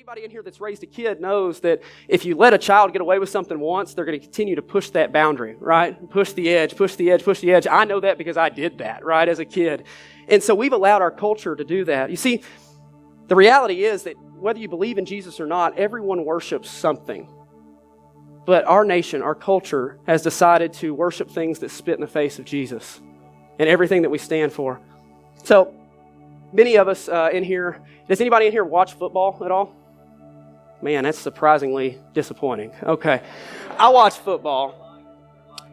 Anybody in here that's raised a kid knows that if you let a child get away with something once, they're going to continue to push that boundary, right? Push the edge, push the edge, push the edge. I know that because I did that, right, as a kid. And so we've allowed our culture to do that. You see, the reality is that whether you believe in Jesus or not, everyone worships something. But our nation, our culture, has decided to worship things that spit in the face of Jesus and everything that we stand for. So, many of us in here, does anybody in here watch football at all? Man, that's surprisingly disappointing. Okay. I watch football.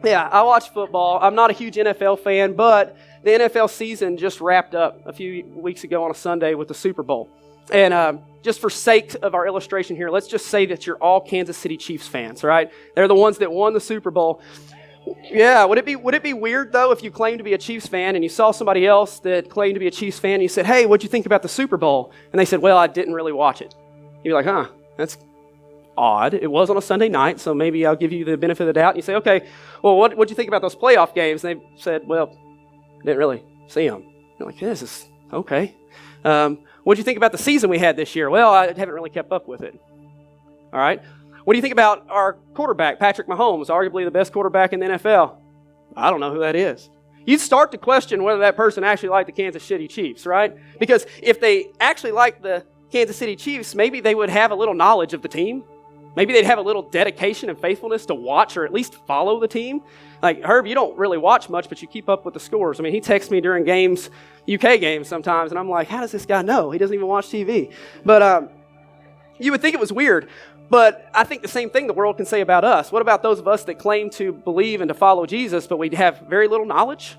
Yeah, I watch football. I'm not a huge NFL fan, but the NFL season just wrapped up a few weeks ago on a Sunday with the Super Bowl. And just for sake of our illustration here, let's just say that you're all Kansas City Chiefs fans, right? They're the ones that won the Super Bowl. Yeah, would it be weird, though, if you claimed to be a Chiefs fan and you saw somebody else that claimed to be a Chiefs fan and you said, hey, what'd you think about the Super Bowl? And they said, well, I didn't really watch it. You'd be like, huh, that's odd. It was on a Sunday night, so maybe I'll give you the benefit of the doubt. And you say, okay, well, what'd you think about those playoff games? And they said, well, didn't really see them. You're like, this is okay. What'd you think about the season we had this year? Well, I haven't really kept up with it. All right. What do you think about our quarterback, Patrick Mahomes, arguably the best quarterback in the NFL? I don't know who that is. You'd start to question whether that person actually liked the Kansas City Chiefs, right? Because if they actually liked the Kansas City Chiefs, maybe they would have a little knowledge of the team. Maybe they'd have a little dedication and faithfulness to watch or at least follow the team. Like, Herb, you don't really watch much, but you keep up with the scores. I mean, he texts me during games, UK games sometimes, and I'm like, how does this guy know? He doesn't even watch TV. But you would think it was weird. But I think the same thing the world can say about us. What about those of us that claim to believe and to follow Jesus, but we have very little knowledge,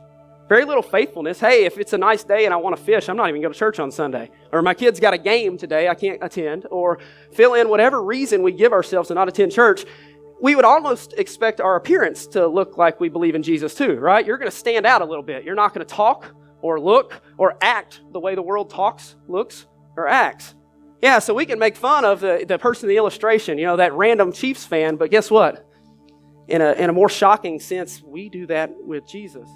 very little faithfulness? Hey, if it's a nice day and I want to fish, I'm not even going to church on Sunday. Or my kid's got a game today, I can't attend. Or fill in whatever reason we give ourselves to not attend church. We would almost expect our appearance to look like we believe in Jesus too, right? You're going to stand out a little bit. You're not going to talk or look or act the way the world talks, looks, or acts. Yeah, so we can make fun of the person in the illustration, you know, that random Chiefs fan, but guess what? In a more shocking sense, we do that with Jesus.